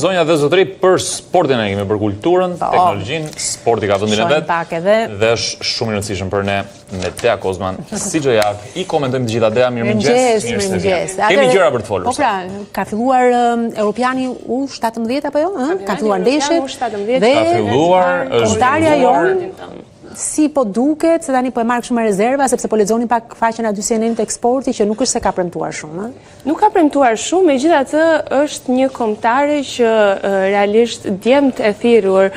Zonja dhe zotëri, për sportin e kemi, për kulturën, teknologjinë, sporti ka vendin e vetë dhe është shumë i rëndësishëm për ne me Dea Kozman, si çdo javë, i komentojmë të gjitha. Dea, mirëmëngjes. Kemi gjëra për të folur. Po pra, ka filluar Europiani U17 apo jo? Ka filluar ndeshjet. Ka filluar, është jonë. Si po duket, se tani po e marrë kështu me rezerva, sepse po lexoni pak faqen a 49 të eksporti, që nuk është se ka premtuar shumë. Nuk ka premtuar shumë, megjithatë është një kombëtare që realisht djemt e thirrur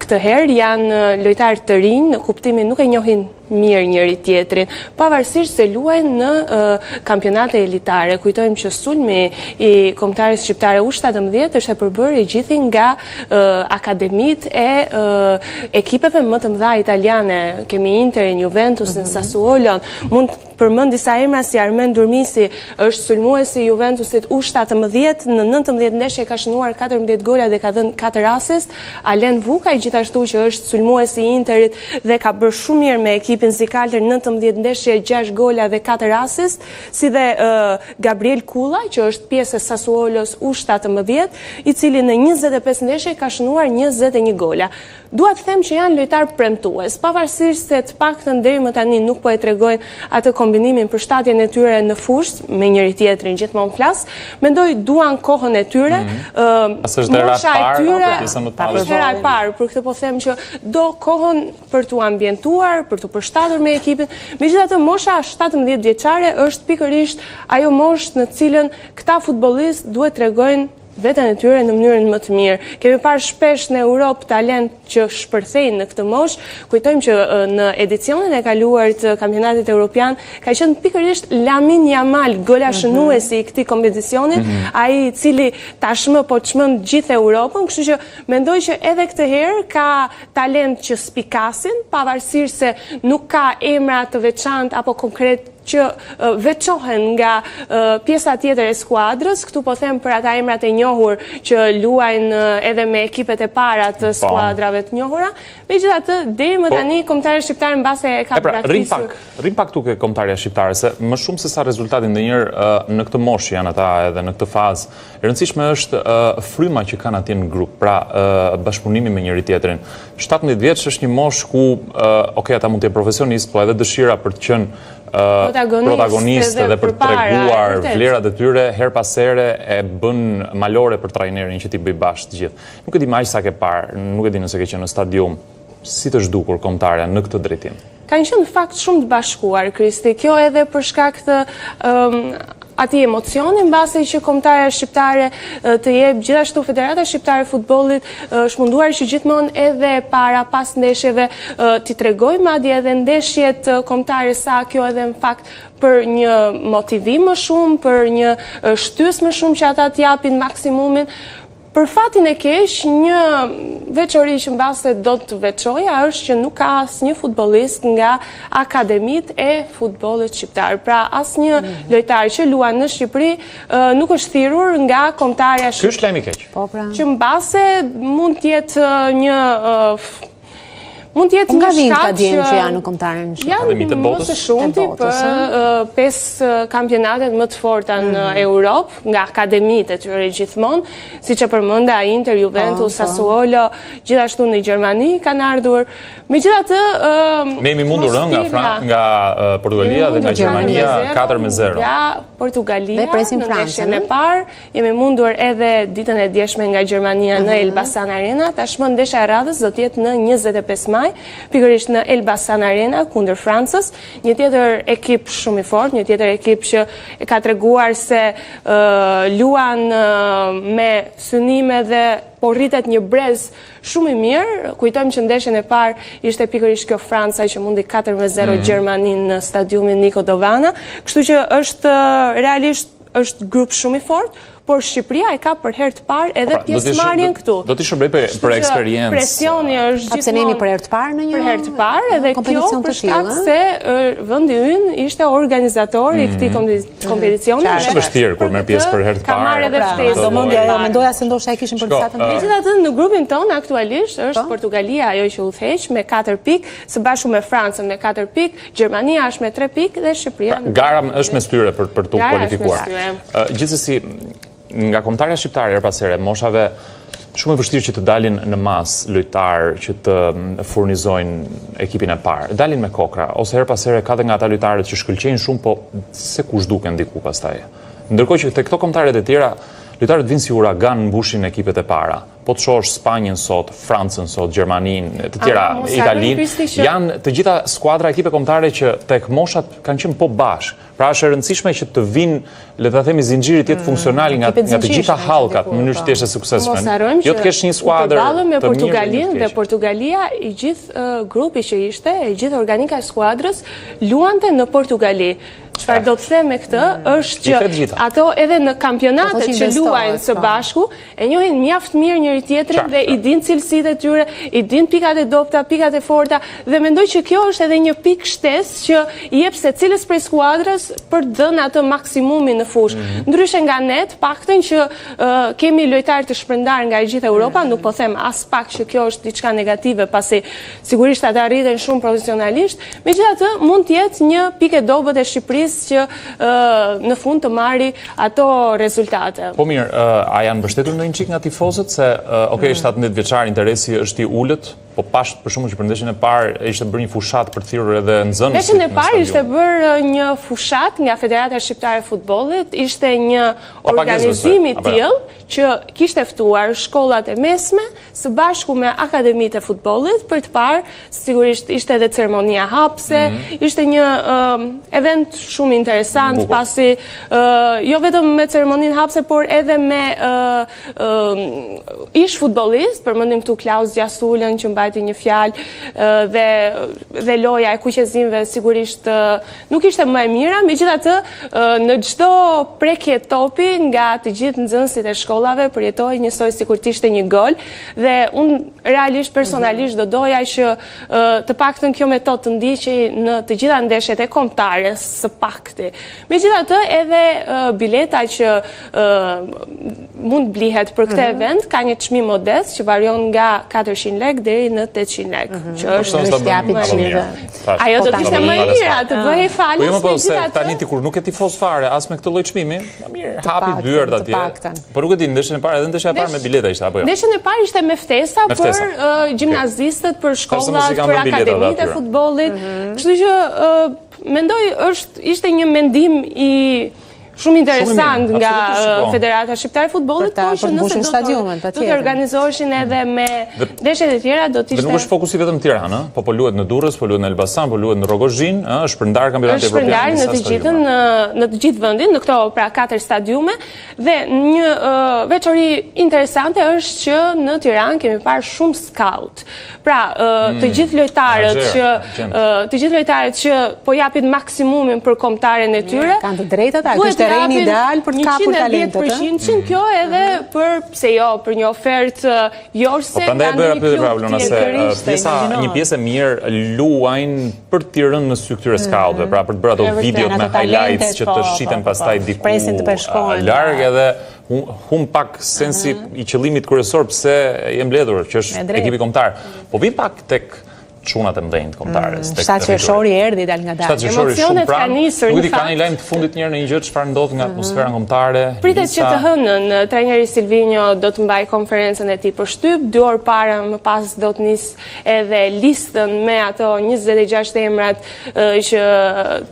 këtë herë janë lojtarë të rinj, në kuptimin nuk e njohin mirë njëri tjetrin, pavarësisht se luajnë në kampionate elitare. Kujtojmë që sulmi i kombëtares shqiptare U17 është e përbërë i gjithë nga akademitë e ekipeve më të mëdha italiane. Kemi Interin, Juventusin, Sassuolon, mund përmend disa emra si Armen Durmisi, është sulmuesi i Juventusit U17, në 19 ndeshje ka shënuar 14 gola dhe ka dhënë 4 asist. Alen Vukaj gjithashtu që është sulmuesi i Interit dhe ka bërë shumë mirë me ekipin Zikalter, 19 ndeshje, 6 gola dhe 4 asist, si dhe Gabriel Kullaj që është pjesë e Sassuolos U17, i cili në 25 ndeshje ka shënuar 21 gola. Dua të them që janë lojtar premtues, pavarësisht se të paktën deri më tani nuk po e tregojnë atë kombinimin për shtatjen e tyre në fushë me njëri tjetrin, gjithmonë flas. Mendoj duan kohën e tyre. Mosha e tyre është hera e parë, për këtë po them që do kohën për t'u ambientuar, për t'u përshtatur me ekipin. Megjithatë, mosha 17 vjeçare është pikërisht ajo moshë në cilën këta futbollistë duhet tregojnë veten e tyre në mënyrën më të mirë. Kemi parë shpesh në Europë talent që shpërthejnë në këtë moshë. Kujtojmë që në edicionin e kaluar të kampionatit evropian ka qenë pikërisht Lamine Yamal, gola shënuesi i këtij kompeticioni, ai i cili tashmë po çmend gjithë Europën, kështu që mendoj që edhe këtë herë ka talent që spikasin, pavarësisht se nuk ka emra të veçantë apo konkret që veçohen nga pjesa tjetër e skuadrës. Këtu po them për ata emrat e njohur që luajnë edhe me ekipet e para të skuadrave të njohura. Megjithatë, deri më tani kombëtarja shqiptare mbase e ka braktisur. Rrim pak këtu ke kombëtarja shqiptare, se më shumë se sa rezultati ndonjëherë në këtë moshë janë ata edhe në këtë fazë. E rëndësishme është fryma që kanë atje në grup, pra bashkëpunimi me njëri tjetrin. 17 vjeç është një moshë ku ata mund të jenë profesionistë, po edhe dëshira për të qenë protagonist dhe për të treguar vlerat e tyre, her pas here e bën malore për trajnerin që t'i bëj bashkë të gjithë. Nuk e di më aq sa ke parë, nuk e di nëse ke qenë në stadium, si të zhdukur kombëtarja në këtë drejtim? Kanë qenë fakt shumë të bashkuar, Kristi. Kjo edhe për shkak të ati emocioni mbase që kombëtarja shqiptare të jep, gjithashtu Federata Shqiptare e Futbollit është munduar që gjithmonë edhe para pas ndeshjeve t'i tregojë madje edhe ndeshjet kombëtare sa kjo edhe në fakt për një motivim më shumë, për një shtys më shumë që ata t'japin maksimumin. Për fatin e keq, një veçori që mbase do të veçoja është që nuk ka asnjë futbollist nga akademitë e futbollit shqiptar. Pra asnjë lojtar që luan në Shqipëri nuk është thirrur nga kombëtarja shqiptare. Ky është lajm i keq. Po pra. Që mbase mund të jetë një mund të jetë nga shkaq që janë në kombëtaren janë më së shumti për 5 kampionatet më të forta në Europë, nga akademitë e tyre gjithmonë, siç e përmenda Inter, Juventus, Sassuolo, gjithashtu në Gjermani kanë ardhur. Megjithatë, ne jemi mundur nga Portugalia dhe nga Gjermania 4-0. Nga Portugalia në ndeshjen e parë, jemi mundur edhe ditën e djeshme nga Gjermania në Elbasan Arena. Tashmë ndeshja e radhës do të jetë në 25 maj, pikërisht në Elbasan Arena kundër Francës, një tjetër ekip shumë i fortë, një tjetër ekip që e ka treguar se luan me synime dhe po rritet një brez shumë i mirë. Kujtojmë që ndeshjen e parë ishte pikërisht kjo Franca që mundi 4-0 Gjermanin në stadiumin Niko Dovana, kështu që është realisht është grup shumë i fortë, por Shqipëria e ka për herë të parë edhe pjesëmarrjen këtu. Do t'i shërbej për eksperiencë. Presioni është gjithmonë. Pse ne jemi për herë të parë në një kompeticion edhe kjo për shkak se vendi ynë ishte organizator i këtij kompeticioni. Është vështirë kur merr pjesë për herë të parë. Ka marrë edhe ftesë. Mendoja se ndoshta e kishin për disa të mirë. Megjithatë në grupin ton aktualisht është Portugalia ajo që udhëheq me 4 pikë, së bashku me Francën me 4 pikë, Gjermania është me 3 pikë dhe Shqipëria. Gara është mes tyre për t'u kualifikuar. Gjithsesi nga kombëtarja shqiptare pas here, moshave shumë e vështirë që të dalin në mas lojtarë që të furnizojnë ekipin e parë. Dalin me kokra, ose her pas here ka dhe nga ata lojtarët që shkëlqejnë shumë, po se kush duken diku pastaj. Ndërkohë që te këto kombëtarët e tjera, lojtarët vinë si uragan mbushin ekipet e para. Po të shohësh Spanjën sot, Francën sot, Gjermaninë, të tjera, Italinë, janë të gjitha skuadra ekipe kombëtare që tek moshat kanë qenë po bashkë. Pra është e rëndësishme që të vinë, le ta themi, zinxhiri të jetë funksional nga të gjitha hallkat në mënyrë që të jesh e suksesshme. Jo të kesh një skuadër të mirë. Portugalinë dhe Portugalia, i gjithë grupi që ishte, i gjithë organika e skuadrës luante në Portugali. Çfarë do të them me këtë është që ato edhe në kampionatet që luajnë së bashku e njohin mjaft mirë njëri tjetrin dhe i dinë cilësitë e tyre, i dinë pikat e dobta, pikat e forta dhe mendoj që kjo është edhe një pikë shtesë që i jep secilës prej skuadrës për të dhënë atë maksimumin në fushë. Ndryshe nga ne, paktën që kemi lojtarë të shpërndar nga e gjithë Europa, nuk po them as pak që kjo është diçka negative, pasi sigurisht ata rriten shumë profesionalisht, megjithatë mund të jetë një pikë e dobët e Shqipërisë që në fund të marri ato rezultate. Po mirë, a janë mbështetur ndonjë çik nga tifozët se 17 vjeçar interesi është i ulët, po pashtë për shkakun që për ndeshjen e parë ishte bërë një fushat për të thirrur edhe nxënësit. Ndeshjen e parë ishte bërë një fushat nga Federata Shqiptare e Futbollit, ishte një organizim i tillë që kishte ftuar shkollat e mesme së bashku me akademitë e futbollit për të parë, sigurisht ishte edhe ceremonia hapse, ishte një event shumë interesant, pasi jo vetëm me ceremoninë hapse, por edhe me ish futbollist, përmendim këtu Klaus Gjasulën që mbajti një fjalë dhe loja e kuqezimve sigurisht nuk ishte më e mira, megjithatë në çdo prekje topi nga të gjithë nxënësit e shkollave përjetoi njësoj sikur të ishte një gol dhe unë realisht personalisht do doja që të paktën kjo metodë të ndiqej në të gjitha ndeshjet e kombëtare së pakti. Megjithatë edhe bileta që mund blihet për këtë event ka një çmim modest që varion nga 400 lekë deri në 800 lekë, që është ajo do të ishte më e mira të bëhej falës. Po se tani ti kur nuk e tifoz fare as me këtë lloj çmimi, mirë, hapi dyert atje. Po nuk e di, ndeshjen e parë edhe ndeshja e parë me bileta ishte apo jo? Ndeshjen e parë ishte me ftesa për gjimnazistët, për shkollat, për akademitë e futbollit. Kështu që mendoj ishte një mendim i shumë interesant nga Federata Shqiptare e Futbollit, por që nëse do të organizoheshin edhe me ndeshjet e tjera do të ishte. Dhe nuk është fokusi vetëm Tiranë, po luhet në Durrës, po luhet në Elbasan, po luhet në Rogozhin, është shpërndar kampionati evropian në të gjithë vendin, në këto pra 4 stadiume dhe një veçori interesante është që në Tiranë kemi parë shumë scout. Pra, të gjithë lojtarët që po japin maksimumin për kombëtaren e tyre, kanë të drejtat, është terreni ideal për të kapur talentet. 110% kjo edhe pse jo, për një ofertë jorse. Po prandaj bëra pyetje pra Vlona se një pjesë e mirë luajnë për të rënë në sy këtyre scoutëve, pra për të bërë ato videot me highlights që të shiten pastaj diku larg edhe hum pak sensi i qëllimit kryesor pse je mbledhur, që është ekipi kombëtar. Po vi pak tek çunat e mëdhenj kombëtares. 7 qershori erdhi dal nga dalë. Emocionet kanë nisur. Nuk di ka një lajm të fundit njëherë në një gjë çfarë ndodh nga atmosfera kombëtare. Pritet që të hënën trajneri Silvinho do të mbajë konferencën e tij për shtyp, 2 orë para më pas do të nis edhe listën me ato 26 emrat që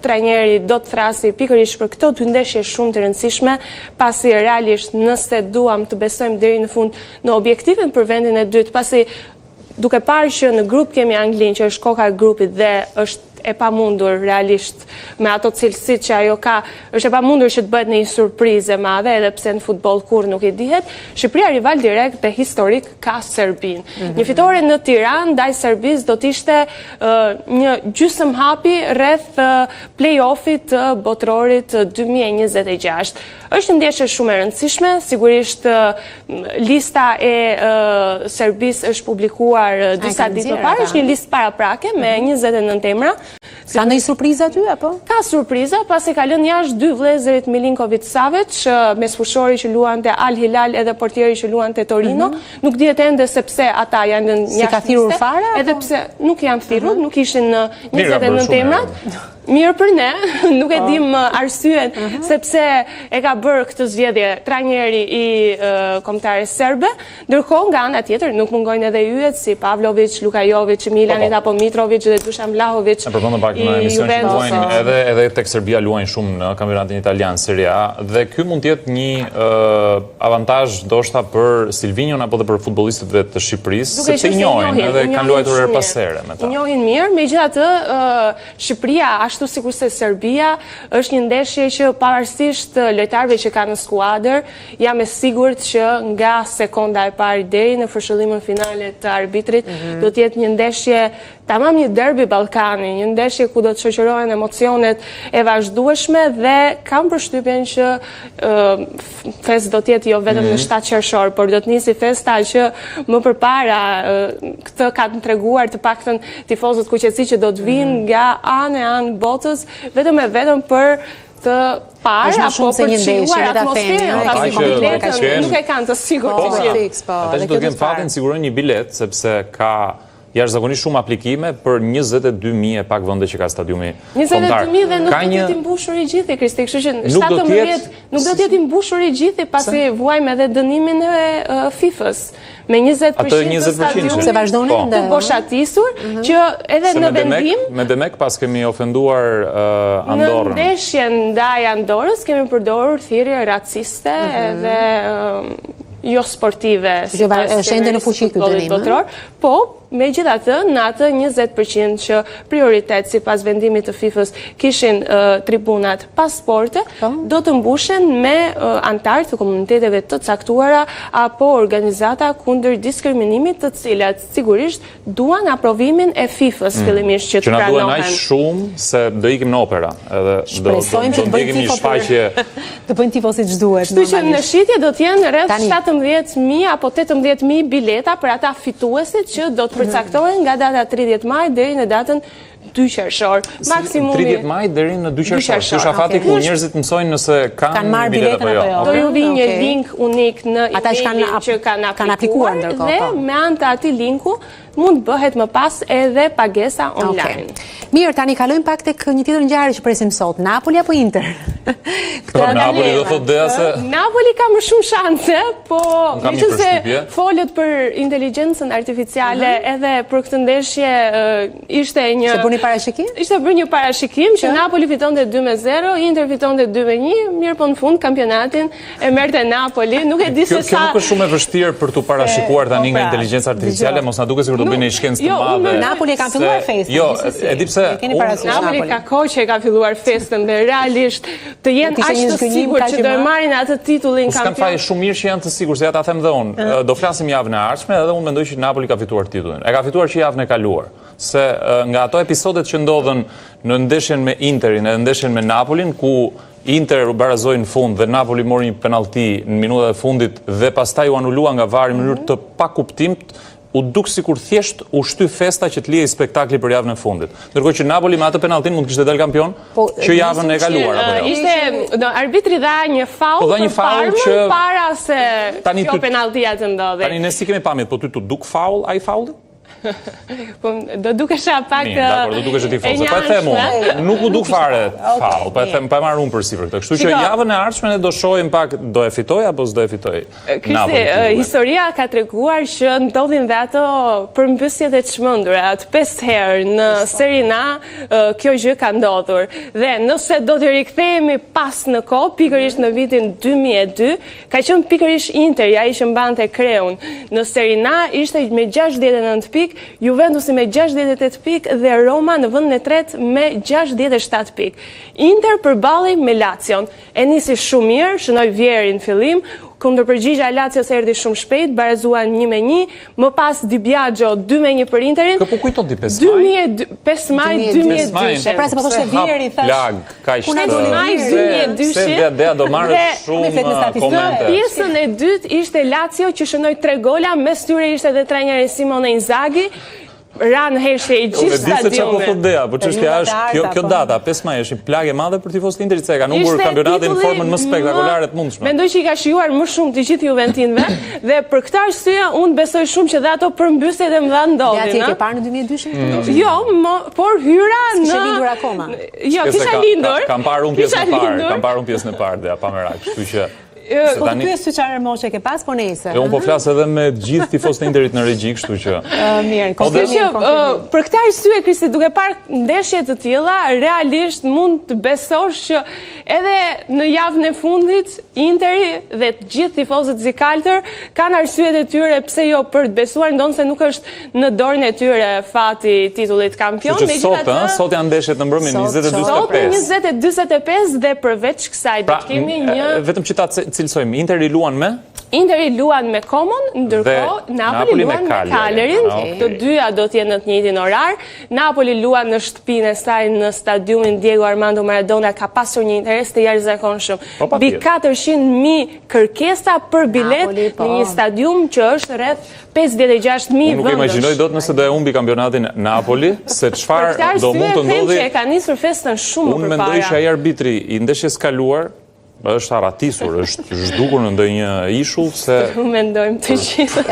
trajneri do të thrasi pikërisht për këto dy ndeshje shumë të rëndësishme, pasi realisht nëse duam të besojmë deri në fund në objektivin për vendin e dytë, pasi duke parë që në grup kemi Anglinë që është koka e grupit dhe është e pamundur realisht me ato cilësitë që ajo ka, është e pamundur që të bëhet një surprizë e madhe, edhe pse në futboll kur nuk i dihet. Shqipëria rival direkt dhe historik ka Serbinë. Një fitore në Tiranë ndaj Serbisë do të ishte një gjysmëhapi rreth play-offit të botrorit 2026. Është ndeshje shumë e rëndësishme, sigurisht lista e Serbisë është publikuar disa ditë më parë, është një listë paraprake me 29 emra. Ka ndonjë surprizë aty apo? Ka surpriza, pasi ka lënë jashtë 2 vëllezërit Milinkovic Savic, mesfushori që luante Al Hilal edhe portieri që luante Torino. Nuk dihet ende se pse ata janë lënë jashtë. Si ka thirrur fare? Edhe pse nuk janë thirrur, nuk ishin në 29 emrat. Mirë për ne, nuk e dim arsyen sepse e ka bërë këtë zgjedhje trajneri i kombëtares serbe, ndërkohë nga ana tjetër nuk mungojnë edhe yjet si Pavlović, Luka Jović, Milanit apo Mitrović dhe Dusan Vlahović. Përmendëm pak në emision që luajnë edhe tek Serbia luajnë shumë në kampionatin italian Serie A dhe ky mund të jetë një avantazh ndoshta për Silvinion apo dhe për futbollistët të Shqipërisë, sepse i njohin edhe kanë luajtur her pas here me ta. I njohin mirë, megjithatë Shqipëria ashtu sikurse Serbia është një ndeshje që pavarësisht lojtarëve që kanë në skuadër, jam e sigurt që nga sekonda e parë deri në fshëllimën finale të arbitrit do të jetë një ndeshje tamam një derbi ballkani, një ndeshje ku do të shoqërohen emocionet e vazhdueshme dhe kam përshtypjen që fest do të jetë jo vetëm në 7 qershor, por do të nisi festa që më përpara këtë kanë treguar të paktën tifozët kuqezi që do të vinë nga anë botës vetëm për të parë apo për të shijuar atmosferën, nuk e kanë të sigurt që ata që do të kenë fatin sigurojnë një bilet sepse ka jashtëzakonisht shumë aplikime për 22.000 e pak vende që ka stadiumi kombëtar. 22.000 dhe nuk do të jetë i mbushur i gjithë, Kristi, kështu që 17 nuk do të jetë i mbushur i gjithë pasi vuajmë edhe dënimin e FIFA-s me 20% të stadiumit se vazhdoni të boshatisur që edhe në vendim me Demek pas kemi ofenduar Andorrën. Në ndeshjen ndaj Andorrës kemi përdorur thirrje raciste edhe jo sportive. Shende në fuqi ky dënim. Po, megjithatë, në atë 20% që prioritet sipas vendimit të FIFA-s kishin tribunat pa sporte, do të mbushen me antarë të komuniteteve të caktuara apo organizata kundër diskriminimit, të cilat sigurisht duan aprovimin e FIFA-s fillimisht që të pranohen. Që na duan aq shumë se do ikim në opera, edhe do ikim një shfaqje të bëjnë tifo siç duhet. Kështu që në shitje do të jenë rreth 17.000 apo 18.000 bileta për ata fituesit që do të përcaktohen nga data 30 maj deri në datën 2 qershor. Maksimumi 30 maj deri në 2 qershor. Ky është afati ku njerëzit mësojnë nëse kanë bilet apo jo. Do ju vi një link unik në emailin që kanë aplikuar dhe me anë të atij linku mund bëhet më pas edhe pagesa online. Mirë, tani kalojmë pak tek një tjetër ngjarje që presim sot, Napoli apo Inter? Napoli do thotë Dea se Napoli ka më shumë shanse, po meqense folët për inteligjencën artificiale edhe për këtë ndeshje ishte një Ishte bërë një parashikim që Napoli fitonte 2-0, Inter fitonte 2-1, mirë po në fund kampionatin e merrte Napoli, nuk e di se sa. Kjo nuk është shumë e vështirë për tu parashikuar tani nga inteligjenca artificiale, mos na duket sikur do bëjnë një shkencë të madhe. Napoli ka filluar festën. Jo, e di pse. Napoli ka kohë që e ka filluar festën dhe realisht të jenë aq të sigurt që do e marrin atë titullin kampion. S'kan faj shumë mirë që janë të sigurt, se ja ta them dhe unë. Do flasim javën e ardhshme dhe unë mendoj që Napoli ka fituar titullin. E ka fituar që javën e kaluar. Se nga ato episodet që ndodhen në ndeshjen me Interin e ndeshjen me Napolin, ku Inter u barazoi në fund dhe Napoli mori një penallti në minutat e fundit dhe pastaj u anulua nga vari në mënyrë të pakuptimt, u duk sikur thjesht u shty festa që të lihej spektakli për javën e fundit. Ndërkohë që Napoli me atë penalltin mund kishte dalë kampion që javën e kaluar apo jo. Ishte arbitri dha një faull që para se kjo penalltia të ndodhi. Tani ne si kemi pamjet, po ty tu duk faull ai faulli? Do dukesha pak do dukesha tifoze. Po e them unë, nuk u duk fare faull, po e them pa marrë unë përsi për këtë. Kështu që javën e ardhshme ne do shohim pak do e fitoj apo s'do e fitoj. Historia ka treguar që ndodhin dhe ato përmbysjet e çmendura, atë 5 herë në Serie A kjo gjë ka ndodhur. Dhe nëse do të rikthehemi pas në kohë, pikërisht në vitin 2002, ka qenë pikërisht Inter, ai që mbante kreun. Në Serie A ishte me 69 pikë, Juventusi me 68 pikë dhe Roma në vendin e tretë me 67 pikë. Inter përballej me Lacion. E nisi shumë mirë, shënoi Vieri në fillim, kundërpërgjigja e Lacios erdhi shumë shpejt, barazuan 1-1, më pas Di Biagio 2-1 për Interin. Kë po kujton ti 5 maj 2002. E pra se po thoshte Vieri thash. Lag, kaq. 5 maj 2002. Se Dea do marrë shumë komente. Pjesën e dytë ishte Lazio që shënoi 3 gola, mes tyre ishte edhe trajneri Simone Inzaghi. ra në heshtje i gjithë stadiumet. Di se çfarë po thot Dea, por çështja është kjo data 5 maj është një plagë e madhe për tifozët e Interit se kanë humbur kampionatin në formën më spektakolare të mundshme. Mendoj që i ka shijuar më shumë të gjithë juventinëve dhe për këtë arsye unë besoj shumë që dhe ato përmbysjet e mëdha ndodhin. Ja ti e ke parë në 2002? Jo, por hyra në S'ke lindur akoma. Jo, kisha lindur. Kam parë unë pjesën e parë, Dea, pa merak, kështu që Po të pyes çfarë moshe ke pas, po nejse. Unë po flas edhe me gjithë tifozët e Interit në regji, kështu që. Mirë, për këtë arsye Kristi, duke parë ndeshje të tilla, realisht mund të besosh që edhe në javën e fundit Interi dhe të gjithë tifozët zikaltër kanë arsyet e tyre pse jo për të besuar, ndonse nuk është në dorën e tyre fati i titullit kampion. Sot janë ndeshjet në mbrëmje 20:45. Sot 20:45 dhe përveç kësaj do të kemi një vetëm që ta cilësojmë, Interi luan me? Interi luan me Komon, ndërkohë Napoli luan me Cagliarin. Të dyja do të jenë në të njëjtin orar. Napoli luan në shtëpinë e saj në stadiumin Diego Armando Maradona, ka pasur një interes të jashtëzakonshëm. Mbi 400.000 kërkesa për bilet në një stadium që është rreth 56.000 vëndësh. Nuk imagjinoj dot nëse do e humbi kampionatin Napoli, se çfarë do mund të ndodhi. E ka nisur festën shumë më përpara. Unë mendoj që ai arbitri i ndeshjes kaluar është arratisur, është zhdukur në ndonjë ishull se mendojmë të gjithë.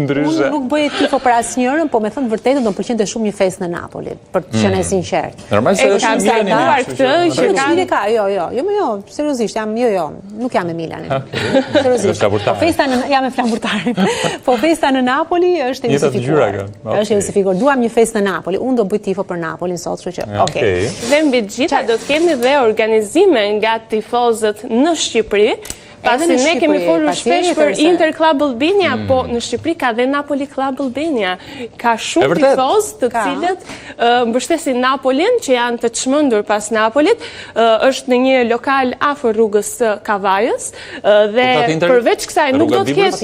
Ndryshe. Unë nuk bëj tifo për asnjërin, po me thënë vërtetën do më pëlqente shumë një festë në Napoli, për të qenë sinqert. Normal se është Milani këtë që ka. Jo, seriozisht, nuk jam me Milanin. Seriozisht. Po festa jam me flamurtarin. Po festa në Napoli është justifikuar. Është justifikuar. Duam një festë në Napoli. Unë do bëj tifo për Napolin sot, kështu që okay. Dhe mbi të gjitha do të kemi dhe organizime nga tifozët në Shqipëri, pasi ne kemi folur shpesh për Inter Club Albania, po në Shqipëri ka dhe Napoli Club Albania. Ka shumë tifoz të cilët mbështesin Napolin, që janë të çmendur pas Napolit. Është në një lokal afër rrugës së Kavajës dhe përveç kësaj nuk do të ketë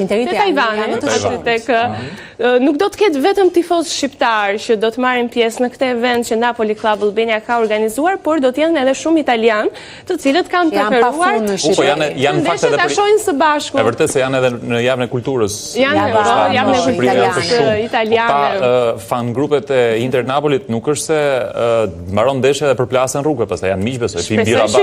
nuk do të ketë vetëm tifoz shqiptar që do të marrin pjesë në këtë event që Napoli Club Albania ka organizuar, por do të jenë edhe shumë italian, të cilët kanë preferuar janë fakt ta shohin së bashku. E vërtet se janë edhe në javën e kulturës. Janë në kulturës italiane. Fan grupet e Inter Napolit nuk është se mbaron ndeshja dhe përplasen rrugë, pastaj janë miq besoj, pin bira bashkë.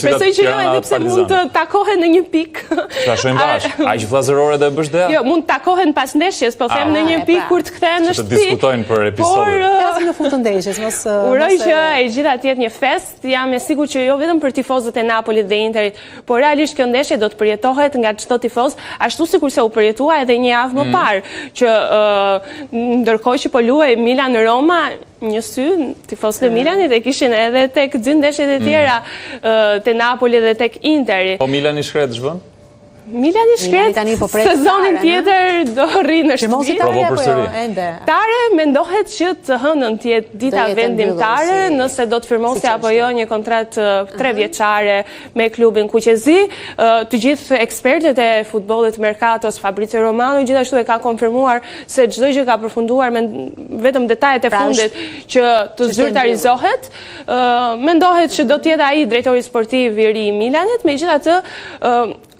Besoj që jo, edhe pse mund të takohen në një pikë. Ta shohim bashkë. Aq vllazërore do e bësh Dea? Jo, mund të takohen pas ndeshjes, po them në një pikë kur të kthehen në shtëpi. Të diskutojnë për episodin. Flasim në fund të ndeshjes, mos. Uroj që e gjitha të jetë një fest. Jam e sigurt që jo vetëm për tifozët e Napolit dhe Interit, por realisht kjo ndeshje do të përjetohet nga çdo tifoz, ashtu sikur se u përjetua edhe një javë më parë, që ndërkohë që po luaj Milan Roma, një sy tifozët e Milanit e kishin edhe tek ndeshjet e tjera te Napoli dhe tek Interi. Po Milani shkret ç'bën? Milani shkret, sezonin tjetër do rri në shtëpi. Tare mendohet që të hënën tjetë dita vendimtare, nëse do të firmosë apo jo një kontratë 3 vjeçare me klubin Kuqezi. Të gjithë ekspertët e futbollit Mercatos, Fabrizio Romano, gjithashtu e ka konfirmuar se çdo gjë ka përfunduar me vetëm detajet e fundit që të zyrtarizohet. Mendohet që do të jetë ai drejtori sportiv i ri i Milanit, megjithatë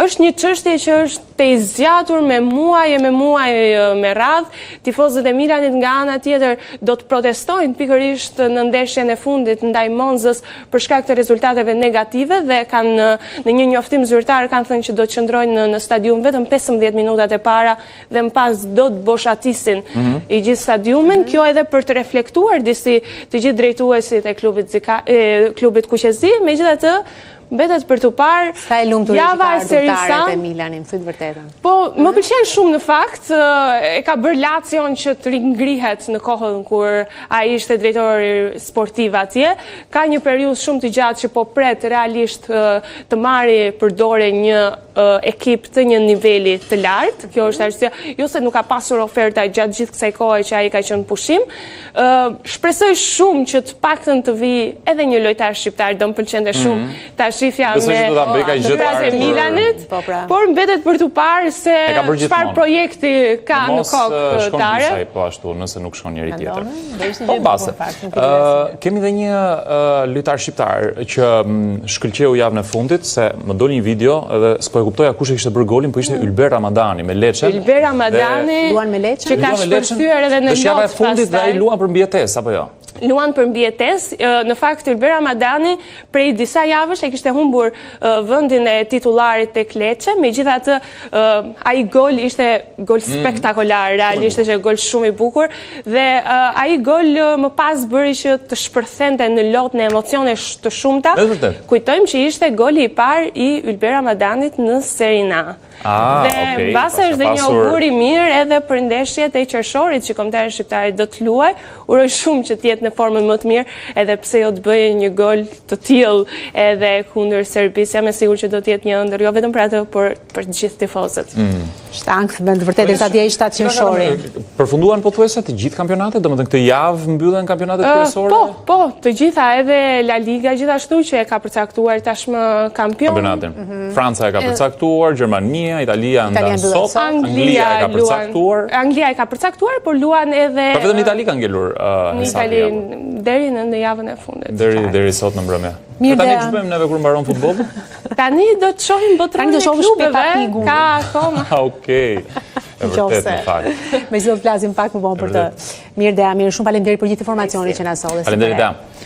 është një çështje që është të zgjatur me muaj me radhë. Tifozët e Milanit nga ana tjetër do të protestojnë pikërisht në ndeshjen e fundit ndaj Monzës për shkak të rezultateve negative dhe kanë në një njoftim zyrtar kanë thënë që do të qëndrojnë në stadium vetëm 15 minutat e para dhe më pas do të boshatisin i gjithë stadiumin. Kjo edhe për të reflektuar disi të gjithë drejtuesit e klubit Kuqezi, megjithatë mbetet për të parë java e seriosave të Milanin, thot vërtetën. Po, më pëlqen shumë në fakt, e ka bërë Lacion që të ringrihet në kohën kur ai ishte drejtori sportiv atje. Ka një periudhë shumë të gjatë që po pret realisht të marrë përdore një ekip të një niveli të lartë. Kjo është arsyeja, jo se nuk ka pasur oferta gjatë gjithë kësaj kohe që ai ka qenë pushim. Shpresoj shumë që të paktën të vi edhe një lojtar shqiptar, do më pëlqente shumë tash shifja me dyrat e Milanit, por mbetet për t'u parë se çfarë projekti ka në kokë tare. Po ashtu, nëse nuk shkon njëri tjetër. Po base. Kemi dhe një lojtar shqiptar që shkëlqeu javën e fundit, se më doli një video dhe s'po e kuptoja kush e kishte bërë golin, po ishte Ylber Ramadani me Lecce. Ylber Ramadani që ka shpërthyer edhe në javën e fundit dhe ai luan për mbijetesë apo jo? Luan për mbijetesë. Në fakt Ylber Ramadani prej disa javësh e kishte humbur vendin e titullarit tek Lecce, megjithatë ai gol ishte gol spektakolar, realisht ishte gol shumë i bukur dhe ai gol më pas bëri që të shpërthente në lot në emocione të shumta. Kujtojmë që ishte goli i parë i Ylber Ramadanit në Serie A. Dhe base është dhe një augur i mirë edhe për ndeshjet e qershorit që kombëtari shqiptari do të luaj. Uroj shumë që të jetë në formën më të mirë, edhe pse jo të bëjë një gol të tillë edhe kundër Serbisë. Jam e sigurt që do të jetë një ëndër, jo vetëm për atë, por për të gjithë tifozët. Shtank, me të vërtetë sa dje ishte qershori. Përfunduan pothuajse të gjithë kampionatet, domethënë këtë javë mbyllen kampionatet kryesore? Po, të gjitha, edhe La Liga gjithashtu që e ka përcaktuar tashmë kampion. Kampionatin. Franca e ka përcaktuar, Gjermania, Italia ndan sot, Anglia e ka përcaktuar. Anglia e ka përcaktuar, por luan edhe por vetëm Itali ka ngelur Itali deri në javën e fundit. Deri sot në mbrëmje. Tani ç'bëjmë bëjmë neve kur mbaron futbolli? Tani do të shohim botërorën e klubeve. Ka akoma. Okej. E vërtet në fakt. Me zë të flasim pak më vonë për të. Mirë, Dea, mirë, shumë faleminderit për gjithë informacionin që na solli. Faleminderit, Dea.